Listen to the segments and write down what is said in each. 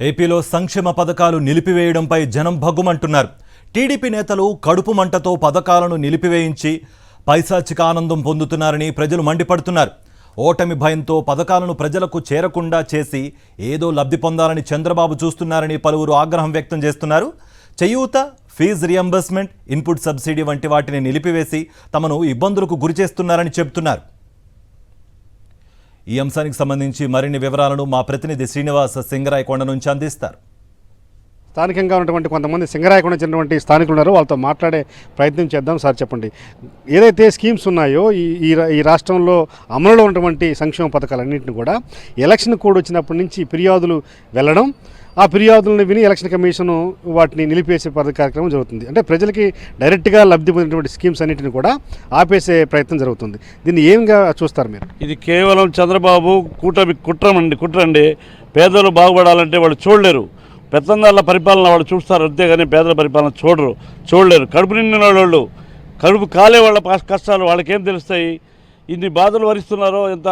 ఏపీలో సంక్షేమ పథకాలు నిలిపివేయడంపై జనం భగ్గుమంటున్నారు. టీడీపీ నేతలు కడుపు మంటతో పథకాలను నిలిపివేయించి పైశాచిక ఆనందం పొందుతున్నారని ప్రజలు మండిపడుతున్నారు. ఓటమి భయంతో పథకాలను ప్రజలకు చేరకుండా చేసి ఏదో లబ్ధి పొందాలని చంద్రబాబు చూస్తున్నారని పలువురు ఆగ్రహం వ్యక్తం చేస్తున్నారు. చేయూత, ఫీజు రియంబర్స్మెంట్, ఇన్పుట్ సబ్సిడీ వంటి వాటిని నిలిపివేసి తమను ఇబ్బందులకు గురిచేస్తున్నారని చెబుతున్నారు. ఈ అంశానికి సంబంధించి మరిన్ని వివరాలను మా ప్రతినిధి శ్రీనివాస్ సింగరాయకొండ నుంచి అందిస్తారు. స్థానికంగా ఉన్నటువంటి కొంతమంది సింగరాయకొండ చెందినటువంటి స్థానికులు ఉన్నారు, వాళ్ళతో మాట్లాడే ప్రయత్నం చేద్దాం. సార్ చెప్పండి, ఏదైతే స్కీమ్స్ ఉన్నాయో ఈ రాష్ట్రంలో అమలులో ఉన్నటువంటి సంక్షేమ పథకాలన్నింటినీ కూడా ఎలక్షన్ కోడ్ వచ్చినప్పటి నుంచి ఫిర్యాదులు వెళ్ళడం, ఆ ఫిర్యాదులను విని ఎలక్షన్ కమిషన్ వాటిని నిలిపేసే కార్యక్రమం జరుగుతుంది. అంటే ప్రజలకి డైరెక్ట్గా లబ్ధి పొందినటువంటి స్కీమ్స్ అన్నింటిని కూడా ఆపేసే ప్రయత్నం జరుగుతుంది. దీన్ని ఏంగా చూస్తారు మీరు? ఇది కేవలం చంద్రబాబు కూటమి కుట్రండి. పేదలు బాగుపడాలంటే వాళ్ళు చూడలేరు. పెత్తందారుల పరిపాలన వాళ్ళు చూస్తారు, అంతేగాని పేదల పరిపాలన చూడలేరు. కడుపు నిండిన వాళ్ళు, కడుపు కాలే వాళ్ళ కష్టాలు వాళ్ళకేం తెలుస్తాయి? ఇన్ని బాధలు భరిస్తున్నారో, ఎంత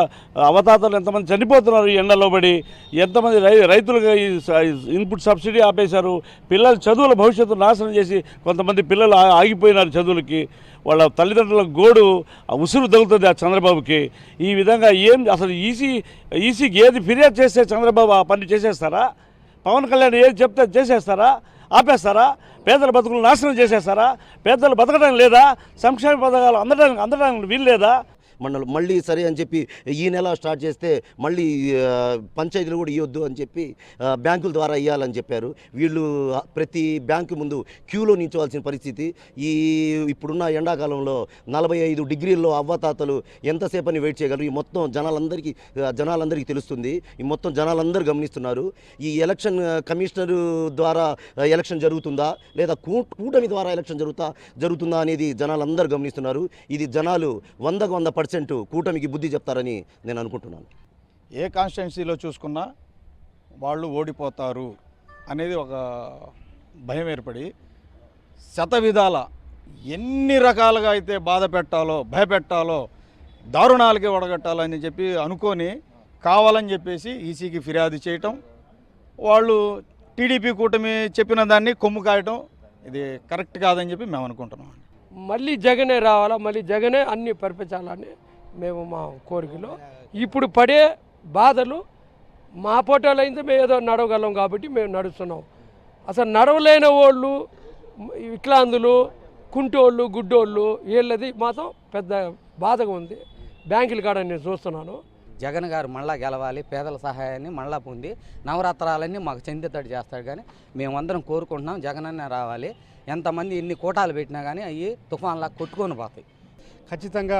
అవతాతలు ఎంతమంది చనిపోతున్నారు ఈ ఎండలో పడి, ఎంతమంది రైతులుగా ఈ ఇన్పుట్ సబ్సిడీ ఆపేశారు. పిల్లల చదువుల భవిష్యత్తు నాశనం చేసి కొంతమంది పిల్లలు ఆగిపోయినారు చదువులకి. వాళ్ళ తల్లిదండ్రుల గోడు ఉసురు తగులుతుంది ఆ చంద్రబాబుకి. ఈ విధంగా అసలు ఈసీకి ఏది ఫిర్యాదు చేస్తే చంద్రబాబు ఆ పని చేసేస్తారా? పవన్ కళ్యాణ్ ఏది చెప్తే చేసేస్తారా? ఆపేస్తారా? పేదల బతుకులు నాశనం చేసేస్తారా? పేదలు బతకడం లేదా? సంక్షేమ పథకాలు అందడానికి వీలు లేదా? మళ్ళీ సరే అని చెప్పి ఈ నెల స్టార్ట్ చేస్తే మళ్ళీ పంచాయతీలు కూడా ఇవ్వద్దు అని చెప్పి బ్యాంకుల ద్వారా ఇవ్వాలని చెప్పారు. వీళ్ళు ప్రతి బ్యాంకు ముందు క్యూలో నిల్చోవాల్సిన పరిస్థితి. ఇప్పుడున్న ఎండాకాలంలో 45 డిగ్రీల్లో అవ్వతాతలు ఎంతసేపని వెయిట్ చేయగలరు? ఈ మొత్తం జనాలందరికీ తెలుస్తుంది. ఈ మొత్తం జనాలందరూ గమనిస్తున్నారు. ఈ ఎలక్షన్ కమిషనర్ ద్వారా ఎలక్షన్ జరుగుతుందా లేదా కూటమి ద్వారా ఎలక్షన్ జరుగుతుందా అనేది జనాలందరూ గమనిస్తున్నారు. ఇది జనాలు 100% కూటమికి బుద్ధి చెప్తారని నేను అనుకుంటున్నాను. ఏ కాన్స్టిట్యున్సీలో చూసుకున్నా వాళ్ళు ఓడిపోతారు అనేది ఒక భయం ఏర్పడి శతవిధాల ఎన్ని రకాలుగా అయితే బాధ పెట్టాలో, భయపెట్టాలో, దారుణాలకి ఒడగట్టాలని చెప్పి అనుకొని కావాలని చెప్పేసి ఈసీకి ఫిర్యాదు చేయటం, వాళ్ళు టీడీపీ కూటమి చెప్పిన దాన్ని కొమ్ము కాయటం ఇది కరెక్ట్ కాదని చెప్పి మేము అనుకుంటున్నాం. మళ్ళీ జగనే రావాలా, మళ్ళీ జగనే అన్ని పరిపించాలని మేము మా కోరికలో. ఇప్పుడు పడే బాధలు మా పోటాలు అయితే మేము ఏదో నడవగలం కాబట్టి మేము నడుస్తున్నాం. అసలు నడవలేని వాళ్ళు, వికలాంగులు, కుంటోళ్ళు, గుడ్డోళ్ళు, వీళ్ళది మాత్రం పెద్ద బాధగా ఉంది. బ్యాంకుల కాడ నేను చూస్తున్నాను. జగన్ గారు మళ్ళా గెలవాలి, పేదల సహాయాన్ని మళ్ళా పొంది నవరాత్రాలన్నీ మాకు చెందేటట్టు చేస్తాడు. కానీ మేమందరం కోరుకుంటున్నాం జగన్ అన్న రావాలి. ఎంతమంది ఎన్ని కోటాలు పెట్టినా కానీ అవి తుఫాన్లా కొట్టుకొని పోతాయి. ఖచ్చితంగా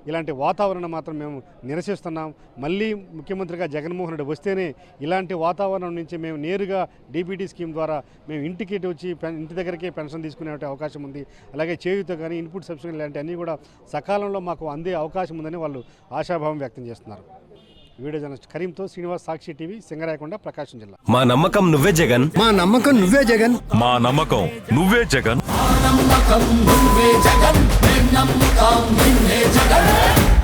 ఇలాంటి వాతావరణం మాత్రం మేము నిరసిస్తున్నాం. మళ్ళీ ముఖ్యమంత్రిగా జగన్మోహన్ రెడ్డి వస్తేనే ఇలాంటి వాతావరణం నుంచి మేము నేరుగా డీబీటీ స్కీమ్ ద్వారా మేము ఇంటికి వచ్చి ఇంటి దగ్గరికే పెన్షన్ తీసుకునే అవకాశం ఉంది. అలాగే చేయూత కానీ, ఇన్పుట్ సబ్సిడీ లాంటి అన్నీ కూడా సకాలంలో మాకు అందే అవకాశం ఉందని వాళ్ళు ఆశాభావం వ్యక్తం చేస్తున్నారు. వీడియో జర్నలిస్ట్ కరీంతో శ్రీనివాస్, సాక్షి టీవీ, సింగరాయకొండ, ప్రకాశం జిల్లా. మా నమ్మకం నువ్వే జగన్, మా నమ్మకం నువ్వే జగన్, మా నమ్మకం నువ్వే జగన్. నమ్మకం నువ్వే జగన్, నమ్మకం నిన్నే జగన్.